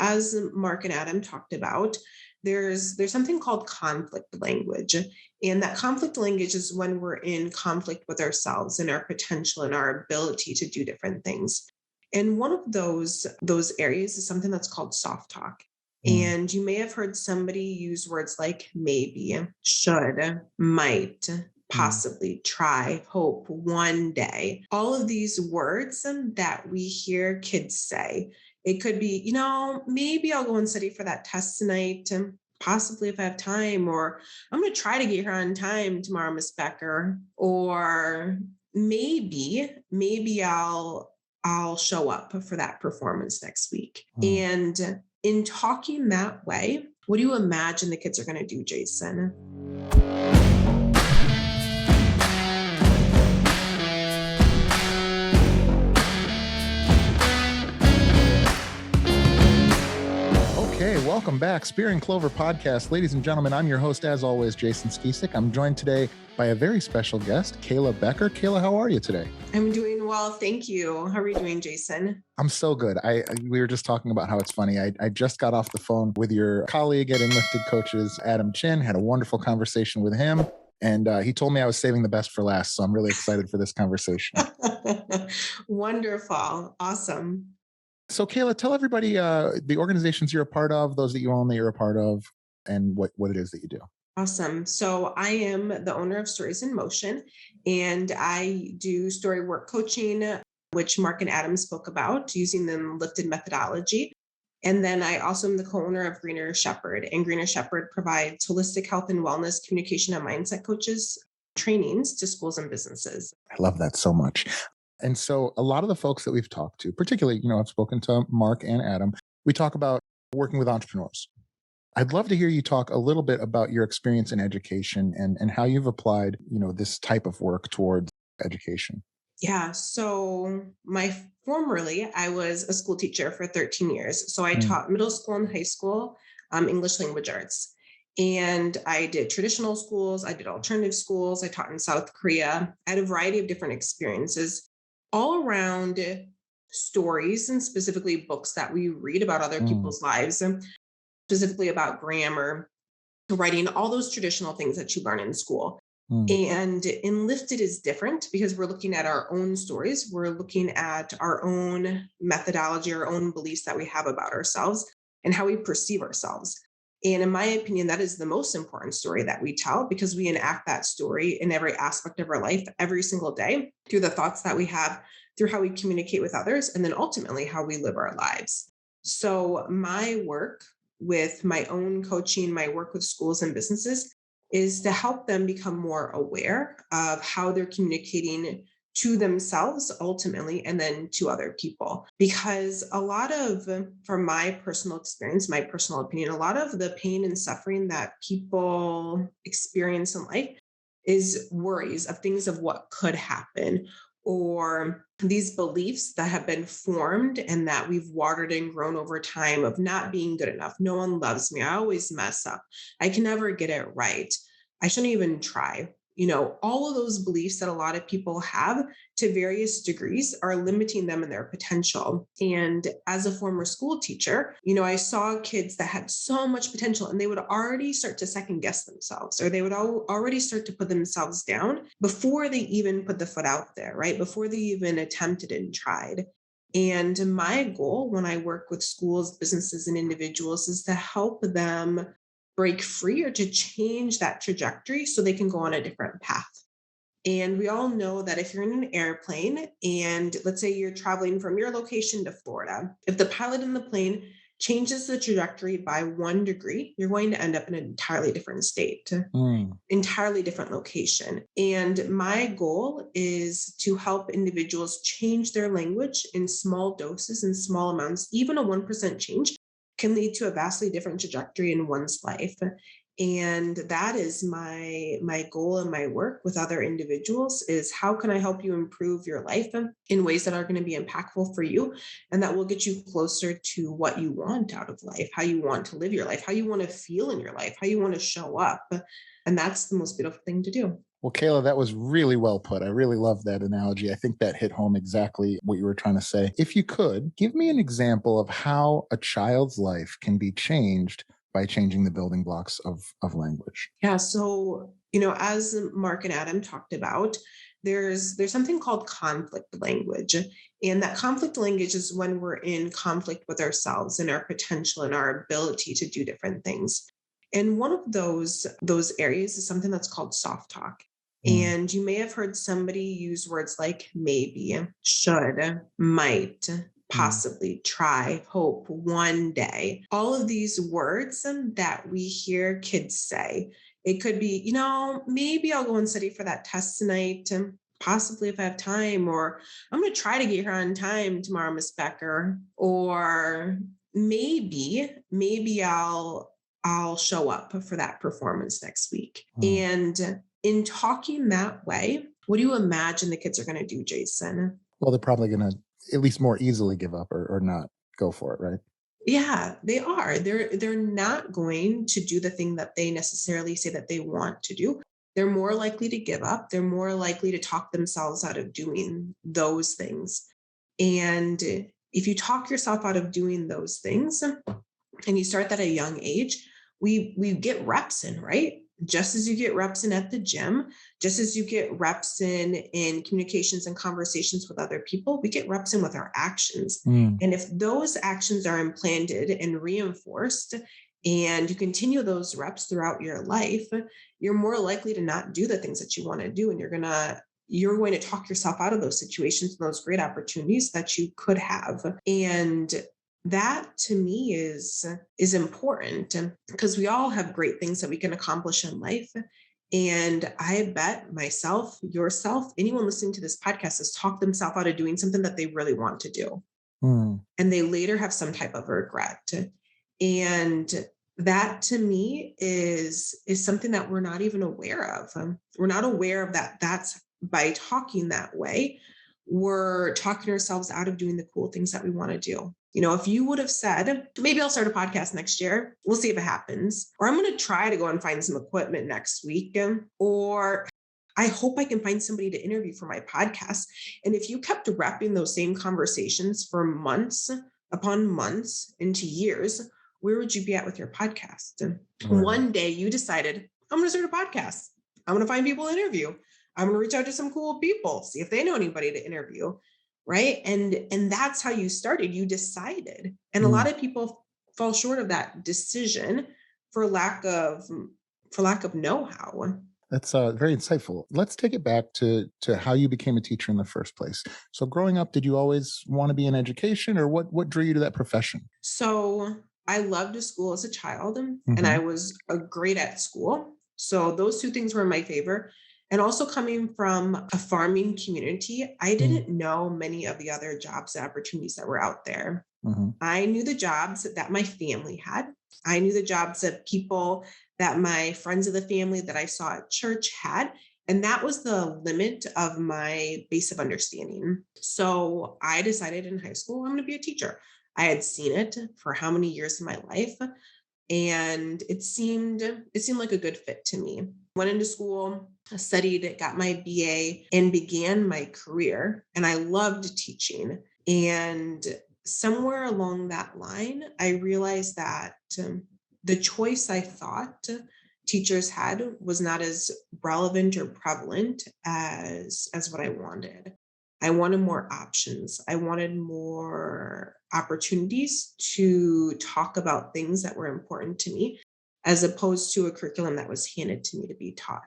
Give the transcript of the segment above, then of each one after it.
as Mark and Adam talked about, there's something called conflict language. And that conflict language is when we're in conflict with ourselves and our potential and our ability to do different things. And one of those areas is something that's called soft talk. And you may have heard somebody use words like maybe, should, might, possibly, try, hope, one day. All of these words that we hear kids say. It could be, maybe I'll go and study for that test tonight, possibly if I have time, or I'm going to try to get here on time tomorrow, Miss Becker, or maybe I'll show up for that performance next week. And in talking that way, what do you imagine the kids are going to do, Jason? Okay, welcome back. Spear and Clover podcast. Ladies and gentlemen, I'm your host, as always, Jason Skisick. I'm joined today by a very special guest, Kayla Becker. Kayla, how are you today? I'm doing well. Thank you. How are you doing, Jason? I'm so good. We were just talking about how it's funny. I just got off the phone with your colleague at Enlifted Coaches, Adam Chin, had a wonderful conversation with him. And he told me I was saving the best for last. So I'm really excited for this conversation. Wonderful. Awesome. So Kayla, tell everybody the organizations you're a part of, those that you own that you're a part of, and what it is that you do. Awesome. So I am the owner of Stories in Motion, and I do story work coaching, which Mark and Adam spoke about using the lifted methodology. And then I also am the co-owner of Greener Shepherd, and Greener Shepherd provides holistic health and wellness, communication, and mindset coaches trainings to schools and businesses. I love that so much. And so a lot of the folks that we've talked to, particularly, I've spoken to Mark and Adam, we talk about working with entrepreneurs. I'd love to hear you talk a little bit about your experience in education and how you've applied, this type of work towards education. Yeah. So formerly, I was a school teacher for 13 years. So I taught middle school and high school English language arts. And I did traditional schools. I did alternative schools. I taught in South Korea. I had a variety of different experiences all around stories and specifically books that we read about other people's lives, and specifically about grammar, writing, all those traditional things that you learn in school. And Enlifted is different because we're looking at our own stories. We're looking at our own methodology, our own beliefs that we have about ourselves and how we perceive ourselves. And in my opinion, that is the most important story that we tell, because we enact that story in every aspect of our life every single day through the thoughts that we have, through how we communicate with others, and then ultimately how we live our lives. So my work with my own coaching, my work with schools and businesses is to help them become more aware of how they're communicating to themselves ultimately, and then to other people. Because from my personal experience, my personal opinion, a lot of the pain and suffering that people experience in life is worries of things of what could happen, or these beliefs that have been formed and that we've watered and grown over time of not being good enough. No one loves me. I always mess up. I can never get it right. I shouldn't even try. All of those beliefs that a lot of people have to various degrees are limiting them in their potential. And as a former school teacher, I saw kids that had so much potential and they would already start to second guess themselves, or they would already start to put themselves down before they even put the foot out there, right? Before they even attempted and tried. And my goal when I work with schools, businesses, and individuals is to help them break free or to change that trajectory so they can go on a different path. And we all know that if you're in an airplane and let's say you're traveling from your location to Florida, if the pilot in the plane changes the trajectory by 1 degree, you're going to end up in an entirely different state, entirely different location. And my goal is to help individuals change their language in small doses and small amounts. Even a 1% change can lead to a vastly different trajectory in one's life. And that is my goal in my work with other individuals is how can I help you improve your life in ways that are going to be impactful for you and that will get you closer to what you want out of life, how you want to live your life, how you want to feel in your life, how you want to show up. And that's the most beautiful thing to do. Well, Kayla, that was really well put. I really love that analogy. I think that hit home exactly what you were trying to say. If you could, give me an example of how a child's life can be changed by changing the building blocks of language. Yeah. So, as Mark and Adam talked about, there's something called conflict language. And that conflict language is when we're in conflict with ourselves and our potential and our ability to do different things. And one of those areas is something that's called soft talk. Mm, And you may have heard somebody use words like maybe, should, might, mm, possibly, try, hope, one day. All of these words that we hear kids say. It could be, maybe I'll go and study for that test tonight, possibly if I have time, or I'm going to try to get here on time tomorrow, Miss Becker, or maybe I'll show up for that performance next week. mm. And in talking that way, what do you imagine the kids are going to do, Jason? Well, they're probably going to at least more easily give up or not go for it, right? Yeah, they are. They're not going to do the thing that they necessarily say that they want to do. They're more likely to give up. They're more likely to talk themselves out of doing those things. And if you talk yourself out of doing those things, and you start that at a young age, we get reps in, right? Just as you get reps in at the gym, just as you get reps in communications and conversations with other people, we get reps in with our actions. Mm, And if those actions are implanted and reinforced, and you continue those reps throughout your life, you're more likely to not do the things that you want to do, and you're going to talk yourself out of those situations and those great opportunities that you could have. And that to me is important, because we all have great things that we can accomplish in life. And I bet myself, yourself, anyone listening to this podcast has talked themselves out of doing something that they really want to do, mm. and they later have some type of regret. And that to me is something that we're not even aware of. We're not aware of that. That's by talking that way, we're talking ourselves out of doing the cool things that we want to do. If you would have said, maybe I'll start a podcast next year, we'll see if it happens, or I'm going to try to go and find some equipment next week, or I hope I can find somebody to interview for my podcast. And if you kept wrapping those same conversations for months upon months into years, where would you be at with your podcast? Right. One day you decided, I'm going to start a podcast. I'm going to find people to interview. I'm going to reach out to some cool people, see if they know anybody to interview. Right. And that's how you started. You decided. And a Mm. lot of people fall short of that decision for lack of know-how. That's very insightful. Let's take it back to how you became a teacher in the first place. So, growing up, did you always want to be in education, or what drew you to that profession? So I loved school as a child, and I Hmm. was great at school. So those two things were in my favor. And also coming from a farming community, I didn't know many of the other jobs and opportunities that were out there. Mm-hmm. I knew the jobs that my family had. I knew the jobs that people that my friends of the family that I saw at church had. And that was the limit of my base of understanding. So I decided in high school, I'm going to be a teacher. I had seen it for how many years in my life, and it seemed like a good fit to me. Went into school, studied, got my BA, and began my career. And I loved teaching. And somewhere along that line, I realized that the choice I thought teachers had was not as relevant or prevalent as what I wanted. I wanted more options. I wanted more opportunities to talk about things that were important to me, as opposed to a curriculum that was handed to me to be taught.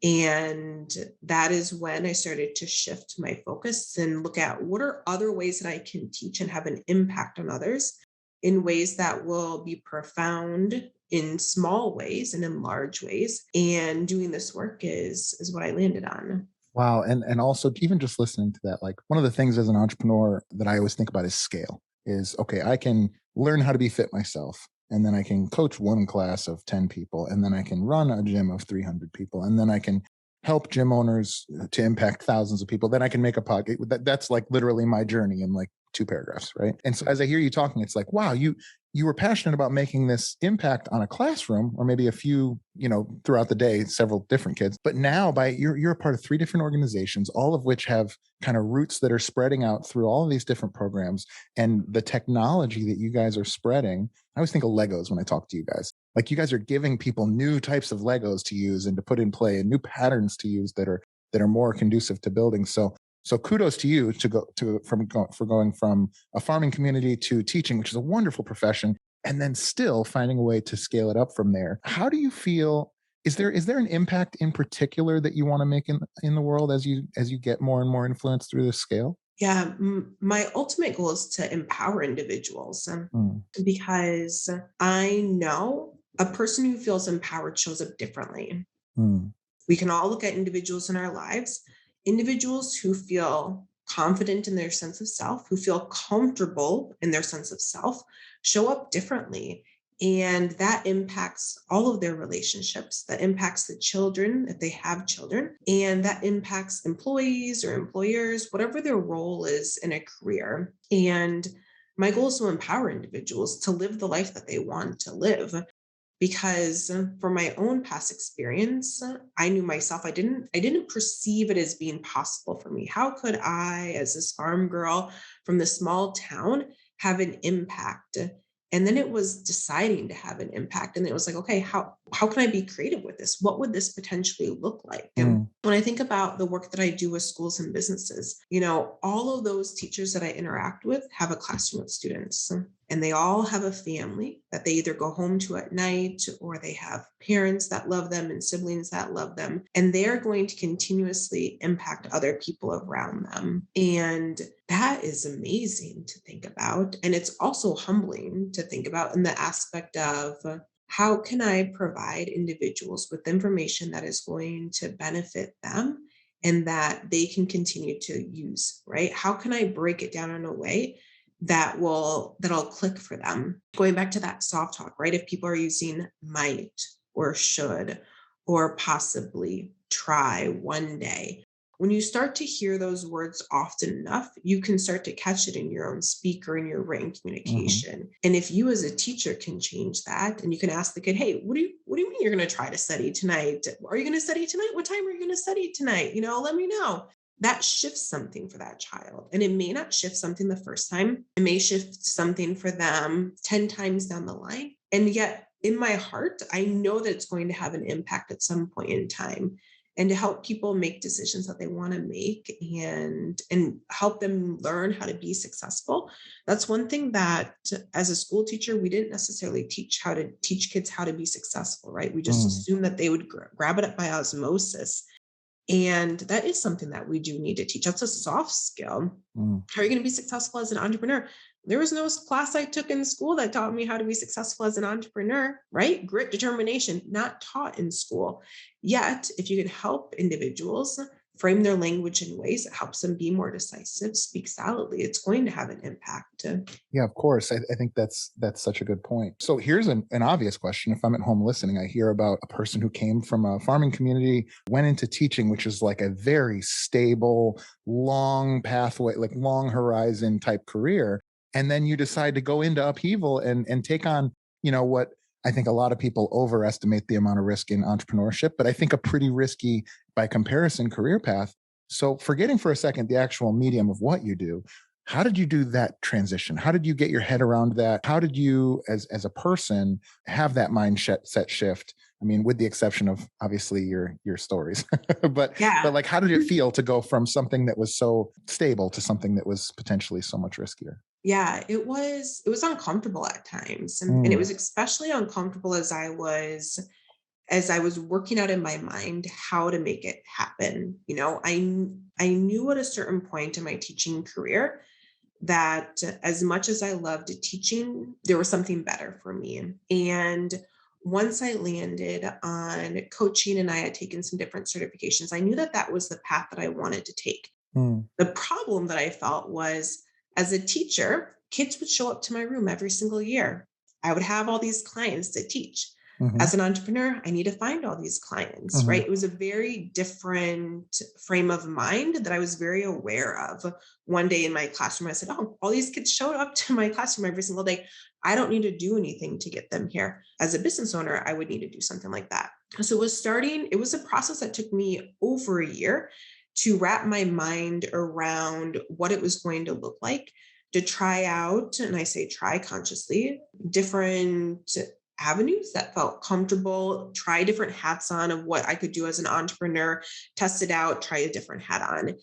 And that is when I started to shift my focus and look at what are other ways that I can teach and have an impact on others in ways that will be profound in small ways and in large ways. And doing this work is what I landed on. Wow. And also even just listening to that, like one of the things as an entrepreneur that I always think about is scale. Is okay, I can learn how to be fit myself. And then I can coach one class of 10 people. And then I can run a gym of 300 people. And then I can help gym owners to impact thousands of people. Then I can make a podcast. That's like literally my journey in like 2 paragraphs, right? And so as I hear you talking, it's like, wow, you were passionate about making this impact on a classroom or maybe a few, throughout the day, several different kids. But now you're a part of 3 different organizations, all of which have kind of roots that are spreading out through all of these different programs. And the technology that you guys are spreading, I always think of Legos when I talk to you guys. Like you guys are giving people new types of Legos to use and to put in play and new patterns to use that are more conducive to building. So kudos to you for going from a farming community to teaching, which is a wonderful profession, and then still finding a way to scale it up from there. How do you feel? Is there an impact in particular that you want to make in the world as you get more and more influence through this scale? Yeah, my ultimate goal is to empower individuals, Mm, because I know a person who feels empowered shows up differently. mm, We can all look at individuals in our lives, individuals who feel confident in their sense of self, who feel comfortable in their sense of self, show up differently. And that impacts all of their relationships. That impacts the children, if they have children, and that impacts employees or employers, whatever their role is in a career. And my goal is to empower individuals to live the life that they want to live, because from my own past experience, I knew myself, I didn't perceive it as being possible for me. How could I, as this farm girl from the small town, have an impact? And then it was deciding to have an impact, and it was like, okay, how can I be creative with this? What would this potentially look like? And mm, when I think about the work that I do with schools and businesses, all of those teachers that I interact with have a classroom of students, and they all have a family that they either go home to at night, or they have parents that love them and siblings that love them. And they're going to continuously impact other people around them. And that is amazing to think about. And it's also humbling to think about in the aspect of, how can I provide individuals with information that is going to benefit them and that they can continue to use, right? How can I break it down in a way that'll click for them? Going back to that soft talk, right? If people are using might or should or possibly try one day, when you start to hear those words often enough, you can start to catch it in your own speak or in your written mhm. communication. And if you as a teacher can change that, and you can ask the kid, hey, what do you mean you're going to try to study tonight? Are you going to study tonight? What time are you going to study tonight? Let me know. That shifts something for that child. And it may not shift something the first time. It may shift something for them 10 times down the line. And yet in my heart, I know that it's going to have an impact at some point in time, and to help people make decisions that they want to make, and help them learn how to be successful. That's one thing that as a school teacher, we didn't necessarily teach kids how to be successful, right? We just Mm, assumed that they would grab it up by osmosis. And that is something that we do need to teach. That's a soft skill. mm. How are you going to be successful as an entrepreneur? There was no class I took in school that taught me how to be successful as an entrepreneur, right? Grit, determination, not taught in school. Yet, if you can help individuals frame their language in ways that helps them be more decisive, speak solidly, it's going to have an impact. Yeah, of course. I think that's such a good point. So here's an obvious question. If I'm at home listening, I hear about a person who came from a farming community, went into teaching, which is like a very stable, long pathway, like long horizon type career. And then you decide to go into upheaval and take on, what I think a lot of people overestimate the amount of risk in entrepreneurship, but I think a pretty risky by comparison career path. So forgetting for a second the actual medium of what you do, how did you do that transition? How did you get your head around that? How did you, as a person, have that mindset set shift? I mean, with the exception of obviously your stories, but Yeah. like, how did it feel to go from something that was so stable to something that was potentially so much riskier? Yeah, it was uncomfortable at times. And it Mm, was especially uncomfortable as I was working out in my mind how to make it happen. I knew at a certain point in my teaching career that as much as I loved teaching, there was something better for me. And once I landed on coaching and I had taken some different certifications, I knew that that was the path that I wanted to take. mm, The problem that I felt was, as a teacher, kids would show up to my room every single year. I would have all these clients to teach. As an entrepreneur, I need to find all these clients, right? It was a very different frame of mind that I was very aware of. One day in my classroom, I said, oh, all these kids showed up to my classroom every single day. I don't need to do anything to get them here. As a business owner, I would need to do something like that. So it was a process that took me over a year to wrap my mind around what it was going to look like to try out, and I say try consciously, different avenues that felt comfortable, try different hats on of what I could do as an entrepreneur, test it out, try a different hat on.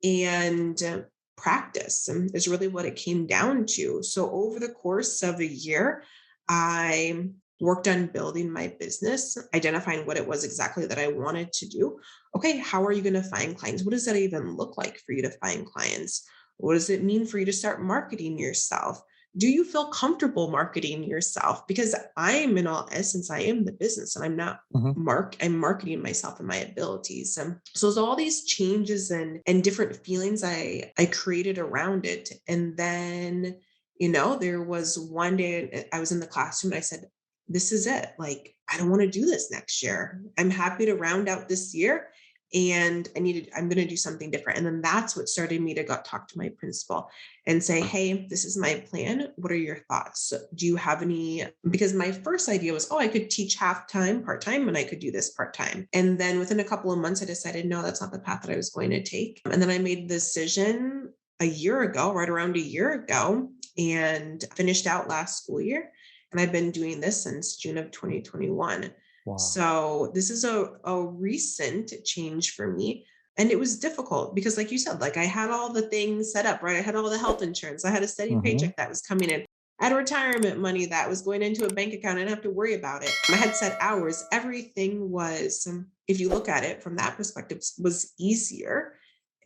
And practice is really what it came down to. So over the course of a year, I worked on building my business, identifying what it was exactly that I wanted to do. Okay, how are you going to find clients? What does that even look like for you to find clients? What does it mean for you to start marketing yourself? Do you feel comfortable marketing yourself? Because in all essence, I am the business and I'm not I'm marketing myself and my abilities. So there's all these changes and different feelings I created around it. And then, there was one day I was in the classroom and I said, this is it. Like, I don't want to do this next year. I'm happy to round out this year. And I'm going to do something different. And then that's what started me to go talk to my principal and say, hey, this is my plan. What are your thoughts? Do you have any? Because my first idea was, I could teach half-time, part-time, and I could do this part-time. And then within a couple of months, I decided, no, that's not the path that I was going to take. And then I made the decision right around a year ago, and finished out last school year. And I've been doing this since June of 2021. Wow. So this is a recent change for me. And it was difficult because, like you said, like I had all the things set up, right? I had all the health insurance. I had a steady paycheck that was coming in. I had retirement money that was going into a bank account. I didn't have to worry about it. I had set hours. Everything was, if you look at it from that perspective, was easier.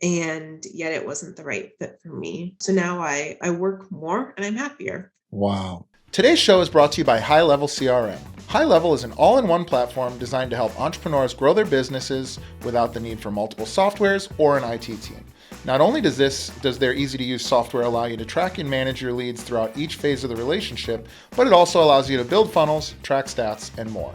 And yet it wasn't the right fit for me. So now I work more and I'm happier. Wow. Today's show is brought to you by High Level CRM. High Level is an all-in-one platform designed to help entrepreneurs grow their businesses without the need for multiple softwares or an IT team. Not only does their easy-to-use software allow you to track and manage your leads throughout each phase of the relationship, but it also allows you to build funnels, track stats, and more.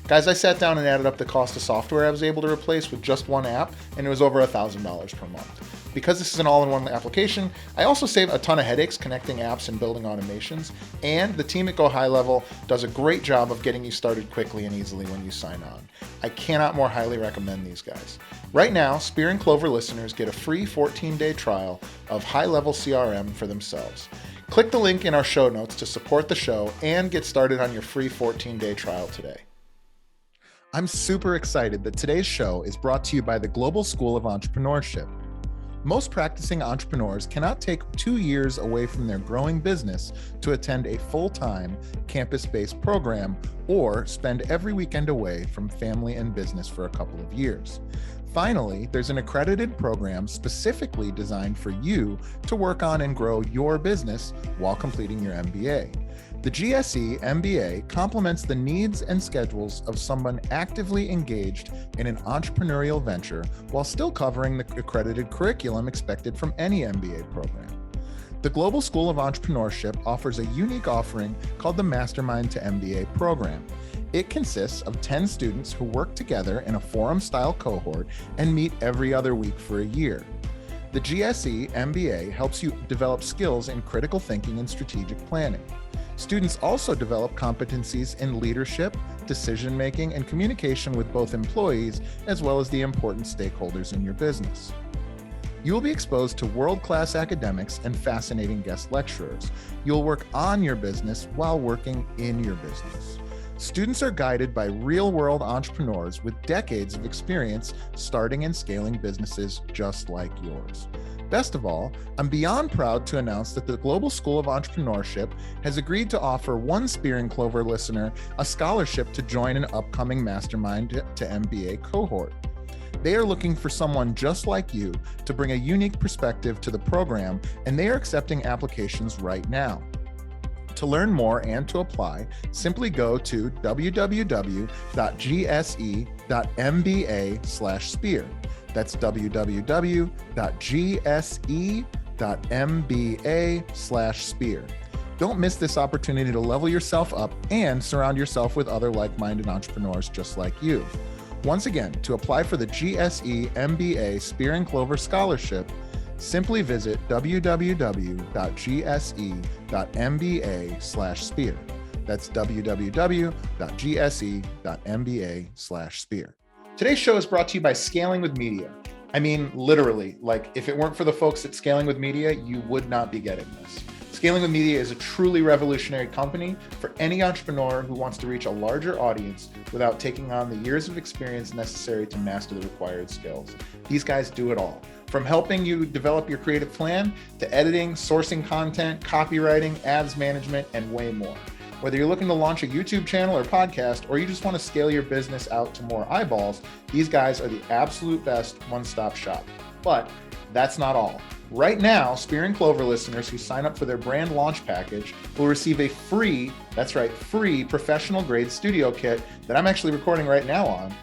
Guys, I sat down and added up the cost of software I was able to replace with just one app, and it was over $1,000 per month. Because this is an all-in-one application, I also save a ton of headaches connecting apps and building automations, and the team at Go High Level does a great job of getting you started quickly and easily when you sign on. I cannot more highly recommend these guys. Right now, Spear and Clover listeners get a free 14-day trial of High Level CRM for themselves. Click the link in our show notes to support the show and get started on your free 14-day trial today. I'm super excited that today's show is brought to you by the Global School of Entrepreneurship. Most practicing entrepreneurs cannot take 2 years away from their growing business to attend a full-time campus-based program or spend every weekend away from family and business for a couple of years. Finally, there's an accredited program specifically designed for you to work on and grow your business while completing your MBA. The GSE MBA complements the needs and schedules of someone actively engaged in an entrepreneurial venture while still covering the accredited curriculum expected from any MBA program. The Global School of Entrepreneurship offers a unique offering called the Mastermind to MBA program. It consists of 10 students who work together in a forum-style cohort and meet every other week for a year. The GSE MBA helps you develop skills in critical thinking and strategic planning. Students also develop competencies in leadership, decision-making, and communication with both employees as well as the important stakeholders in your business. You will be exposed to world-class academics and fascinating guest lecturers. You'll work on your business while working in your business. Students are guided by real-world entrepreneurs with decades of experience starting and scaling businesses just like yours. Best of all, I'm beyond proud to announce that the Global School of Entrepreneurship has agreed to offer one Spear and Clover listener a scholarship to join an upcoming Mastermind to MBA cohort. They are looking for someone just like you to bring a unique perspective to the program, and they are accepting applications right now. To learn more and to apply, simply go to www.gse.mba/spear. That's www.gse.mba/spear. Don't miss this opportunity to level yourself up and surround yourself with other like-minded entrepreneurs just like you. Once again, to apply for the GSE MBA Spear and Clover Scholarship, simply visit www.gse.mba/spear. That's www.gse.mba/spear. Today's show is brought to you by Scaling with Media. I mean, literally, like if it weren't for the folks at Scaling with Media, you would not be getting this. Scaling with Media is a truly revolutionary company for any entrepreneur who wants to reach a larger audience without taking on the years of experience necessary to master the required skills. These guys do it all. From helping you develop your creative plan to editing, sourcing content, copywriting, ads management, and way more. Whether you're looking to launch a YouTube channel or podcast, or you just want to scale your business out to more eyeballs, these guys are the absolute best one-stop shop. But that's not all. Right now, Spear and Clover listeners who sign up for their brand launch package will receive a free, that's right, free professional grade studio kit that I'm actually recording right now on.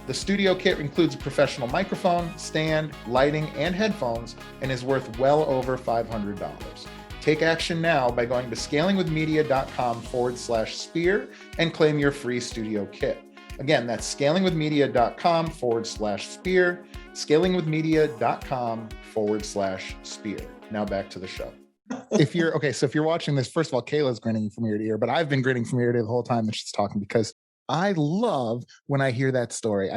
The studio kit includes a professional microphone, stand, lighting, and headphones, and is worth well over $500. Take action now by going to scalingwithmedia.com/spear and claim your free studio kit. Again, that's scalingwithmedia.com/spear, scalingwithmedia.com/spear. Now back to the show. If you're watching this, first of all, Kayla's grinning from ear to ear, but I've been grinning from ear to ear the whole time that she's talking because I love when I hear that story.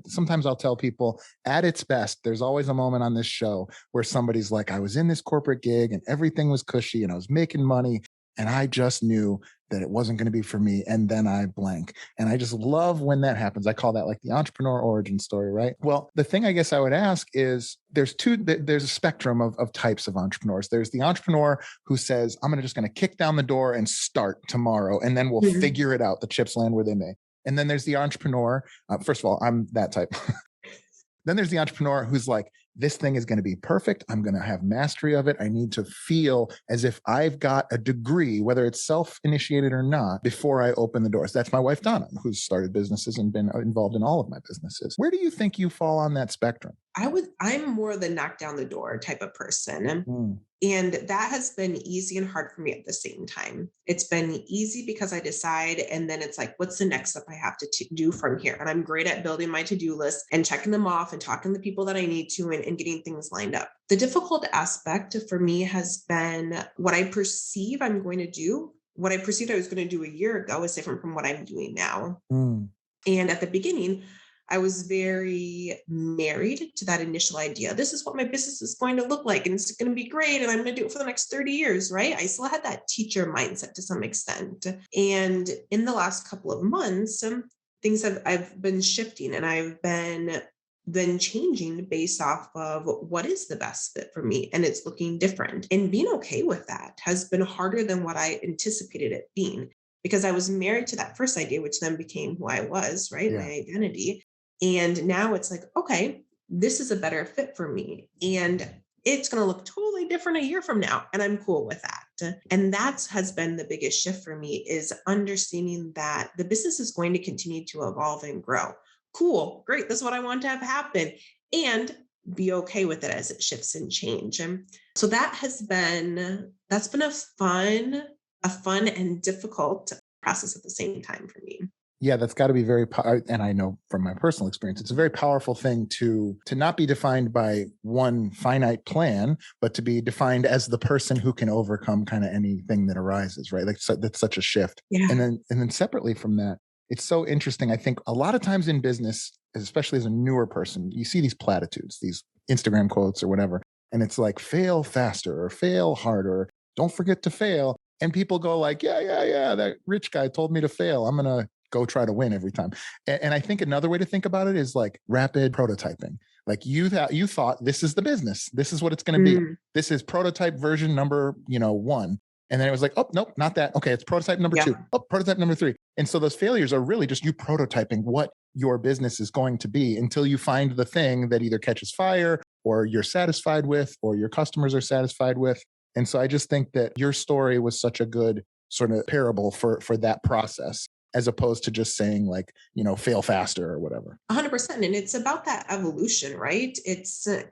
Sometimes I'll tell people at its best, there's always a moment on this show where somebody's like, I was in this corporate gig and everything was cushy and I was making money and I just knew that it wasn't going to be for me. And then I blank. And I just love when that happens. I call that like the entrepreneur origin story, right? Well, the thing I guess I would ask is there's a spectrum of types of entrepreneurs. There's the entrepreneur who says, I'm just going to kick down the door and start tomorrow. And then we'll figure it out. The chips land where they may. And then there's the entrepreneur. First of all, I'm that type. Then there's the entrepreneur who's like, this thing is going to be perfect. I'm going to have mastery of it. I need to feel as if I've got a degree, whether it's self-initiated or not, before I open the doors. That's my wife, Donna, who's started businesses and been involved in all of my businesses. Where do you think you fall on that spectrum? I'm more the knock down the door type of person. And that has been easy and hard for me at the same time. It's been easy because I decide, and then it's like, what's the next step I have to do from here? And I'm great at building my to-do list and checking them off and talking to the people that I need to and getting things lined up. The difficult aspect for me has been what I perceive I'm going to do. What I perceived I was going to do a year ago is different from what I'm doing now. And at the beginning, I was very married to that initial idea. This is what my business is going to look like, and it's going to be great, and I'm going to do it for the next 30 years, right? I still had that teacher mindset to some extent. And in the last couple of months, I've been shifting, and I've been changing based off of what is the best fit for me, and it's looking different. And being okay with that has been harder than what I anticipated it being, because I was married to that first idea, which then became who I was, right? Yeah. My identity. And now it's like, okay, this is a better fit for me. And it's going to look totally different a year from now. And I'm cool with that. And that has been the biggest shift for me, is understanding that the business is going to continue to evolve and grow. Cool. Great. That's what I want to have happen. And be okay with it as it shifts and change. And so that's been a fun and difficult process at the same time for me. Yeah, that's got to be and I know from my personal experience, it's a very powerful thing to not be defined by one finite plan, but to be defined as the person who can overcome kind of anything that arises, right? Like that's such a shift. Yeah. And then separately from that, it's so interesting. I think a lot of times in business, especially as a newer person, you see these platitudes, these Instagram quotes or whatever, and it's like fail faster or fail harder. Don't forget to fail. And people go like, yeah, that rich guy told me to fail. I'm going to go try to win every time. And I think another way to think about it is like rapid prototyping. Like you thought this is the business. This is what it's going to be. This is prototype version number, 1. And then it was like, oh, nope, not that. Okay, it's prototype number 2. Oh, prototype number 3. And so those failures are really just you prototyping what your business is going to be until you find the thing that either catches fire or you're satisfied with or your customers are satisfied with. And so I just think that your story was such a good sort of parable for that process. as opposed to just saying like, fail faster or whatever. 100%. And it's about that evolution, right?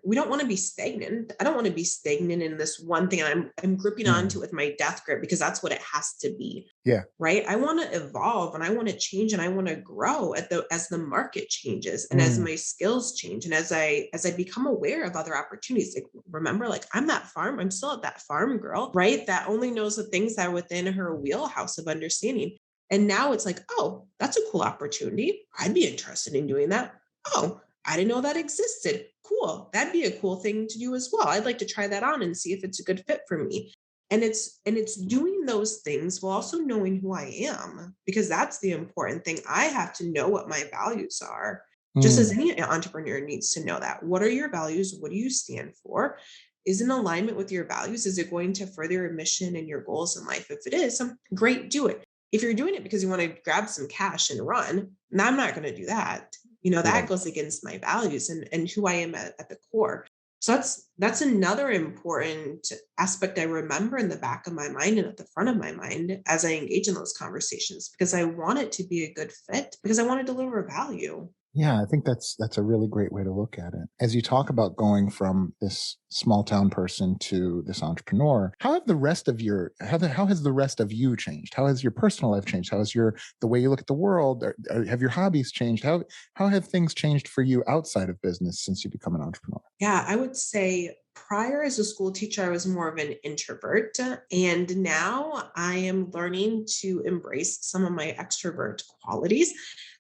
We don't want to be stagnant. I don't want to be stagnant in this one thing. I'm gripping onto Mm. it with my death grip because that's what it has to be. Yeah. Right. I want to evolve and I want to change and I want to grow as the market changes and as Mm. my skills change and as I become aware of other opportunities. Like, remember, like I'm still at that farm girl, right? That only knows the things that are within her wheelhouse of understanding. And now it's like, oh, that's a cool opportunity. I'd be interested in doing that. Oh, I didn't know that existed. Cool. That'd be a cool thing to do as well. I'd like to try that on and see if it's a good fit for me. And it's doing those things while also knowing who I am, because that's the important thing. I have to know what my values are, just as Mm. any entrepreneur needs to know that. What are your values? What do you stand for? Is in alignment with your values? Is it going to further your mission and your goals in life? If it is, great, do it. If you're doing it because you want to grab some cash and run, now I'm not going to do that. That Right. goes against my values and who I am at the core. So that's another important aspect I remember in the back of my mind and at the front of my mind as I engage in those conversations, because I want it to be a good fit, because I want to deliver value. Yeah, I think that's a really great way to look at it. As you talk about going from this small town person to this entrepreneur, how has the rest of you changed? How has your personal life changed? How has the way you look at the world? Or have your hobbies changed? How have things changed for you outside of business since you become an entrepreneur? Yeah, I would say prior as a school teacher, I was more of an introvert. And now I am learning to embrace some of my extrovert qualities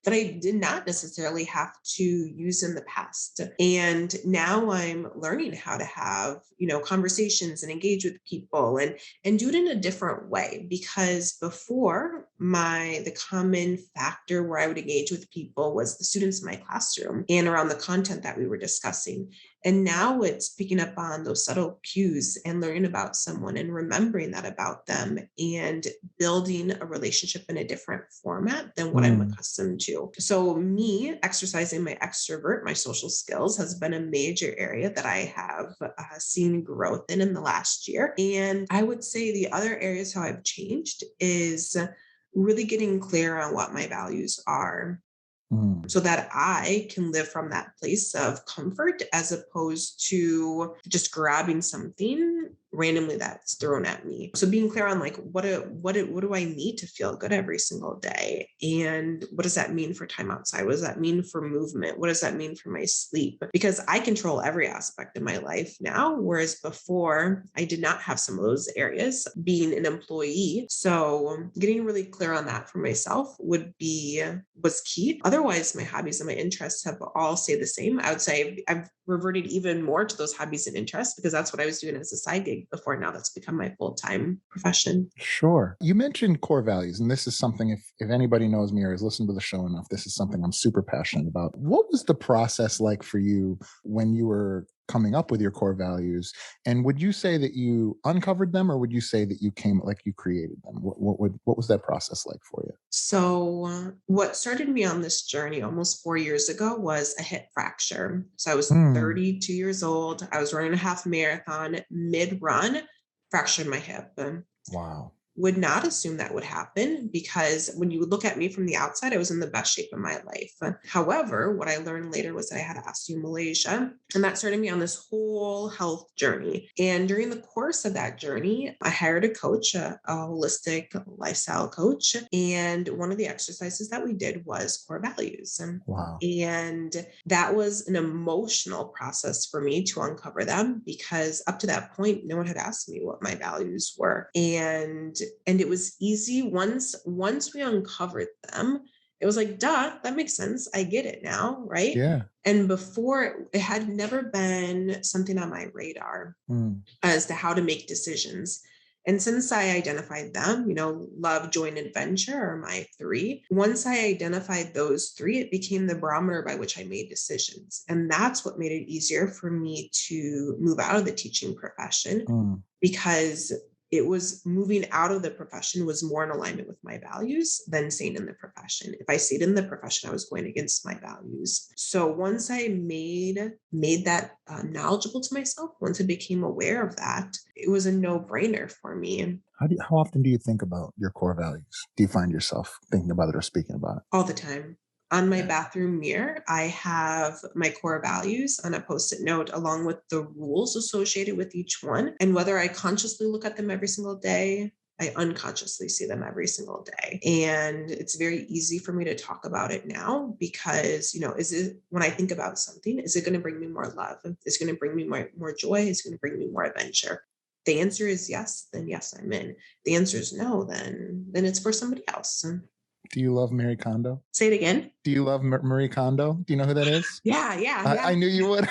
that I did not necessarily have to use in the past. And now I'm learning how to have, conversations and engage with people and do it in a different way. Because before, the common factor where I would engage with people was the students in my classroom and around the content that we were discussing. And now it's picking up on those subtle cues and learning about someone and remembering that about them and building a relationship in a different format than what I'm Mm. accustomed to. So, me exercising my social skills has been a major area that I have seen growth in the last year. And I would say the other areas how I've changed is really getting clear on what my values are Mm. so that I can live from that place of comfort as opposed to just grabbing something randomly that's thrown at me. So being clear on like what do I need to feel good every single day? And what does that mean for time outside? What does that mean for movement? What does that mean for my sleep? Because I control every aspect of my life now, whereas before I did not have some of those areas being an employee. So getting really clear on that for myself was key. Otherwise, my hobbies and my interests have all stayed the same. I would say I've reverted even more to those hobbies and interests because that's what I was doing as a side gig before. Now that's become my full-time profession. Sure. You mentioned core values, and this is something, if anybody knows me or has listened to the show enough, this is something I'm super passionate about. What was the process like for you when you were coming up with your core values? And would you say that you uncovered them, or would you say that you created them? What was that process like for you? So, what started me on this journey almost 4 years ago was a hip fracture. So, I was Hmm. 32 years old. I was running a half marathon mid run, fractured my hip. Wow. Would not assume that would happen because when you look at me from the outside, I was in the best shape of my life. However, what I learned later was that I had osteomalacia, and that started me on this whole health journey. And during the course of that journey, I hired a coach, a holistic lifestyle coach. And one of the exercises that we did was core values. Wow. And that was an emotional process for me to uncover them because up to that point, no one had asked me what my values were. And it was easy once we uncovered them. It was like, duh, that makes sense. I get it now, right? Yeah. And before, it had never been something on my radar Mm. as to how to make decisions. And since I identified them, love, joy, and adventure are my three. Once I identified those three, it became the barometer by which I made decisions. And that's what made it easier for me to move out of the teaching profession Mm. because it was moving out of the profession was more in alignment with my values than staying in the profession. If I stayed in the profession, I was going against my values. So once I made that knowledgeable to myself, once I became aware of that, it was a no brainer for me. How often do you think about your core values? Do you find yourself thinking about it or speaking about it? All the time. On my Yeah. bathroom mirror, I have my core values on a post-it note along with the rules associated with each one. And whether I consciously look at them every single day, I unconsciously see them every single day. And it's very easy for me to talk about it now because, is it when I think about something, is it going to bring me more love? Is it going to bring me more joy? Is it going to bring me more adventure? The answer is yes, then yes, I'm in. The answer is no, then it's for somebody else. Do you love Mary Kondo? Say it again. Do you love Marie Kondo? Do you know who that is? Yeah, yeah, I yeah. knew you would.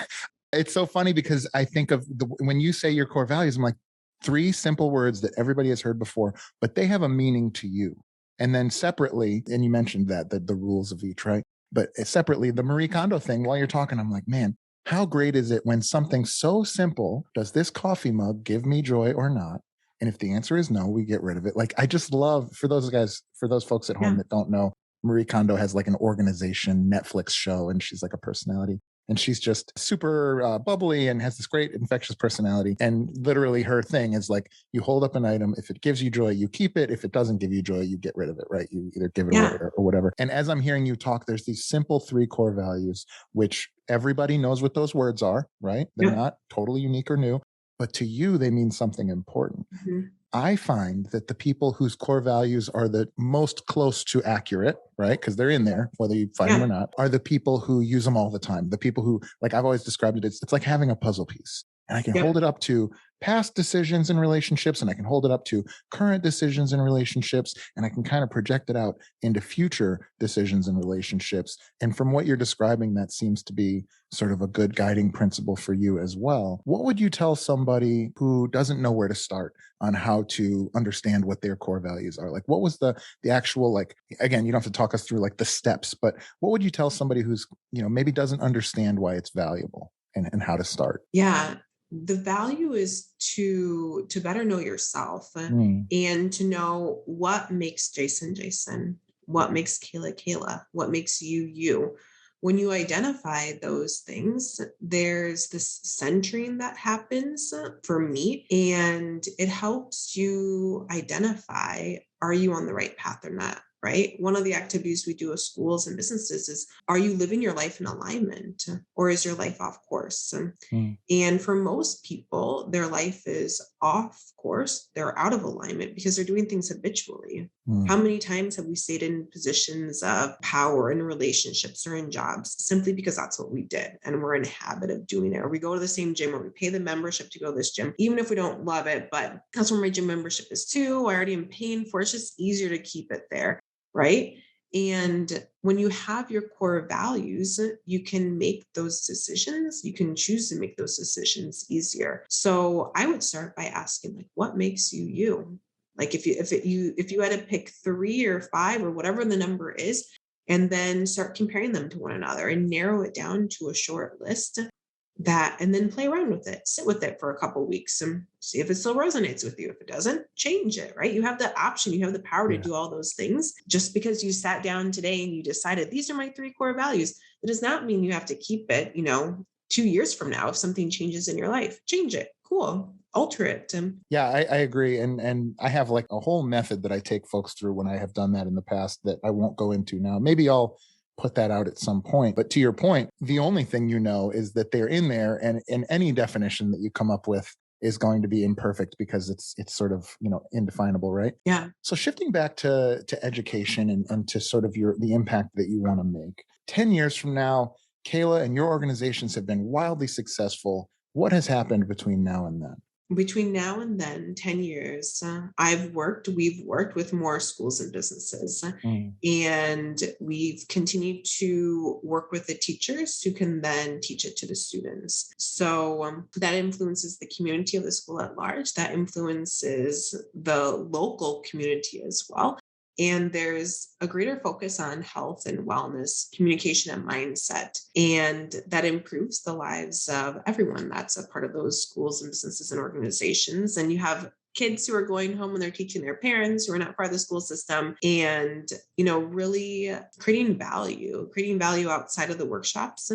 It's so funny because I think of when you say your core values, I'm like, three simple words that everybody has heard before, but they have a meaning to you. And then separately, and you mentioned that the rules of each, right? But separately, the Marie Kondo thing, while you're talking, I'm like, man, how great is it when something so simple, does this coffee mug give me joy or not? And if the answer is no, we get rid of it. Like, I just love, for those guys, for those folks at home Yeah. that don't know, Marie Kondo has like an organization Netflix show, and she's like a personality. And she's just super bubbly and has this great infectious personality. And literally her thing is like, you hold up an item. If it gives you joy, you keep it. If it doesn't give you joy, you get rid of it, right? You either give it away Yeah. or whatever. And as I'm hearing you talk, there's these simple three core values, which everybody knows what those words are, right? They're Yep. not totally unique or new, but to you, they mean something important. Mhm. I find that the people whose core values are the most close to accurate, right? Because they're in there, whether you find them or Yeah. not, are the people who use them all the time. The people who, like I've always described it, it's like having a puzzle piece. And I can hold Yep. it up to past decisions and relationships, and I can hold it up to current decisions and relationships, and I can kind of project it out into future decisions and relationships. And from what you're describing, that seems to be sort of a good guiding principle for you as well. What would you tell somebody who doesn't know where to start on how to understand what their core values are? Like, what was the actual, like, again, you don't have to talk us through like the steps, but what would you tell somebody who's, maybe doesn't understand why it's valuable and how to start? Yeah. The value is to better know yourself Mm, and to know what makes Jason Jason, what makes Kayla Kayla, what makes you you. When you identify those things, there's this centering that happens for me, and it helps you identify, are you on the right path or not? Right. One of the activities we do with schools and businesses is, are you living your life in alignment or is your life off course? mm, And for most people, their life is off course. They're out of alignment because they're doing things habitually. How mm. many times have we stayed in positions of power in relationships or in jobs simply because that's what we did and we're in a habit of doing it? Or we go to the same gym or we pay the membership to go to this gym, even if we don't love it, but that's where my gym membership is too. I already am paying for it. It's just easier to keep it there, right? And when you have your core values, you can make those decisions. You can choose to make those decisions easier. So I would start by asking, like, what makes you you? Like if you had to pick three or five or whatever the number is, and then start comparing them to one another and narrow it down to a short list that, and then play around with it, sit with it for a couple weeks and see if it still resonates with you. If it doesn't, change it, right? You have the option, you have the power to Yeah. do all those things. Just because you sat down today and you decided these are my three core values, that does not mean you have to keep it, 2 years from now. If something changes in your life, change it. Cool. Alter it. Yeah, I agree. And I have like a whole method that I take folks through when I have done that in the past that I won't go into now. Maybe I'll put that out at some point. But to your point, the only thing you know is that they're in there, and in any definition that you come up with is going to be imperfect because it's sort of, indefinable, right? Yeah. So shifting back to education and to sort of the impact that you want to make. 10 years from now, Kayla and your organizations have been wildly successful. What has happened between now and then? Between now and then, 10 years, we've worked with more schools and businesses, Mm, and we've continued to work with the teachers who can then teach it to the students. So that influences the community of the school at large, that influences the local community as well. And there's a greater focus on health and wellness, communication and mindset. And that improves the lives of everyone that's a part of those schools and businesses and organizations. And you have kids who are going home and they're teaching their parents who are not part of the school system, and really creating value outside of the workshops,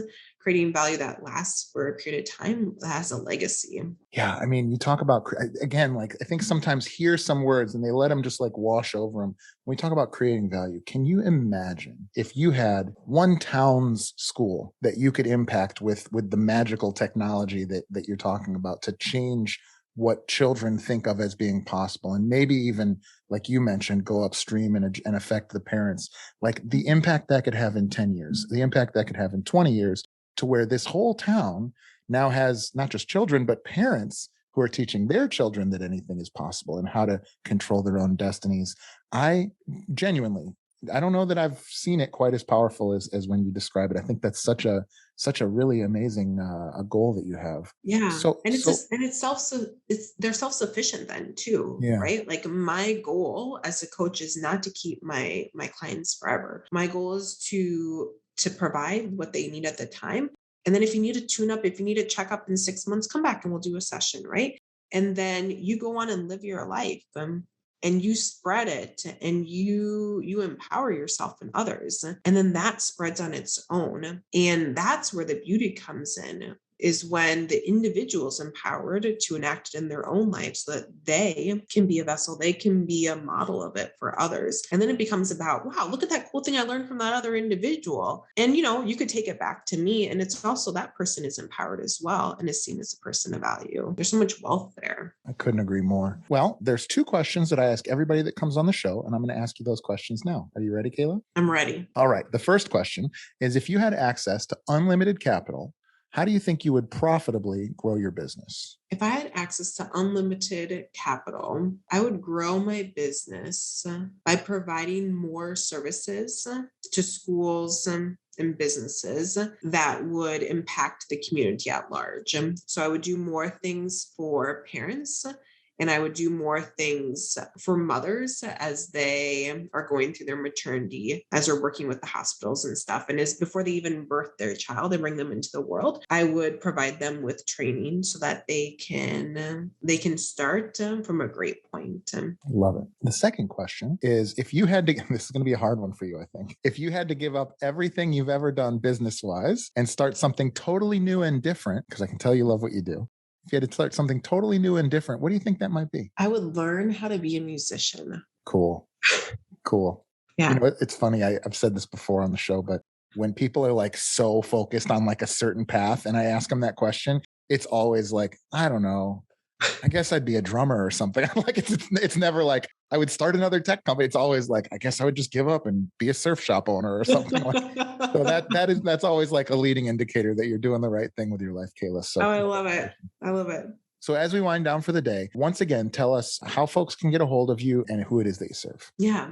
creating value that lasts for a period of time, that has a legacy. Yeah. I mean, you talk about, again, like I think sometimes hear some words and they let them just like wash over them. When we talk about creating value, can you imagine if you had one town's school that you could impact with the magical technology that you're talking about to change what children think of as being possible, and maybe even, like you mentioned, go upstream and affect the parents, like the impact that could have in 10 years, the impact that could have in 20 years, to where this whole town now has not just children, but parents who are teaching their children that anything is possible and how to control their own destinies. I genuinely, I don't know that I've seen it quite as powerful as when you describe it. I think that's such a really amazing a goal that you have. Yeah. So, And it's so just, and they're self-sufficient then too, yeah, right? Like my goal as a coach is not to keep my clients forever. My goal is to provide what they need at the time. And then if you need a tune up, if you need a checkup in 6 months, come back and we'll do a session, right? And then you go on and live your life. And you spread it and you empower yourself and others, and then that spreads on its own. And that's where the beauty comes in, is when the individual is empowered to enact it in their own life so that they can be a vessel, they can be a model of it for others. And then it becomes about, wow, look at that cool thing I learned from that other individual. And you could take it back to me, and it's also that person is empowered as well and is seen as a person of value. There's so much wealth there. I couldn't agree more. Well, there's two questions that I ask everybody that comes on the show, and I'm going to ask you those questions now. Are you ready, Kayla? I'm ready. All right. The first question is, if you had access to unlimited capital, how do you think you would profitably grow your business? If I had access to unlimited capital, I would grow my business by providing more services to schools and businesses that would impact the community at large. So I would do more things for parents, and I would do more things for mothers as they are going through their maternity, as they're working with the hospitals and stuff. And as before they even birth their child and bring them into the world, I would provide them with training so that they can start from a great point. Love it. The second question is, if you had to, this is going to be a hard one for you, I think. If you had to give up everything you've ever done business-wise and start something totally new and different, because I can tell you love what you do. If you had to start something totally new and different, what do you think that might be? I would learn how to be a musician. Cool. Cool. Yeah. It's funny. I've said this before on the show, but when people are like so focused on like a certain path and I ask them that question, it's always like, I don't know. I guess I'd be a drummer or something. Like it's never like I would start another tech company. It's always like, I guess I would just give up and be a surf shop owner or something. So that's always like a leading indicator that you're doing the right thing with your life, Kayla. So I love it. I love it. So as we wind down for the day, once again, tell us how folks can get a hold of you and who it is that you serve. Yeah.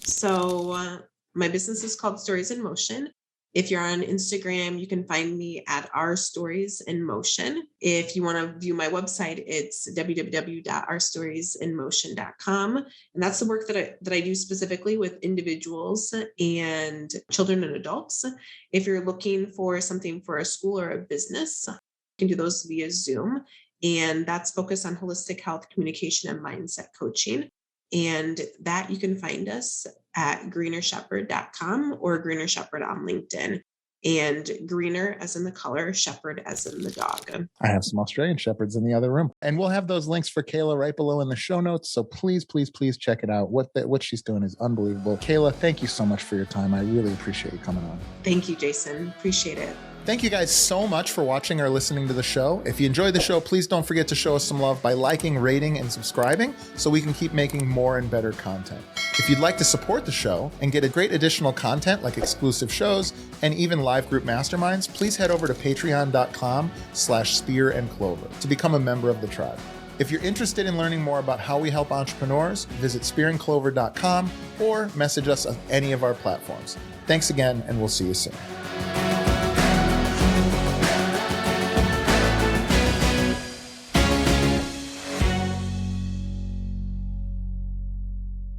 So my business is called Stories in Motion. If you're on Instagram, you can find me at Our Stories in Motion. If you want to view my website, it's www.ourstoriesinmotion.com. And that's the work that I do specifically with individuals and children and adults. If you're looking for something for a school or a business, you can do those via Zoom. And that's focused on holistic health, communication, and mindset coaching. And that you can find us at greenershepherd.com or Greener Shepherd on LinkedIn. And greener as in the color, shepherd as in the dog. I have some Australian shepherds in the other room. And we'll have those links for Kayla right below in the show notes. So please, please, please check it out. What she's doing is unbelievable. Kayla, thank you so much for your time. I really appreciate you coming on. Thank you, Jason. Appreciate it. Thank you guys so much for watching or listening to the show. If you enjoyed the show, please don't forget to show us some love by liking, rating, and subscribing so we can keep making more and better content. If you'd like to support the show and get a great additional content like exclusive shows and even live group masterminds, please head over to patreon.com/Spear and Clover to become a member of the tribe. If you're interested in learning more about how we help entrepreneurs, visit spearandclover.com or message us on any of our platforms. Thanks again, and we'll see you soon.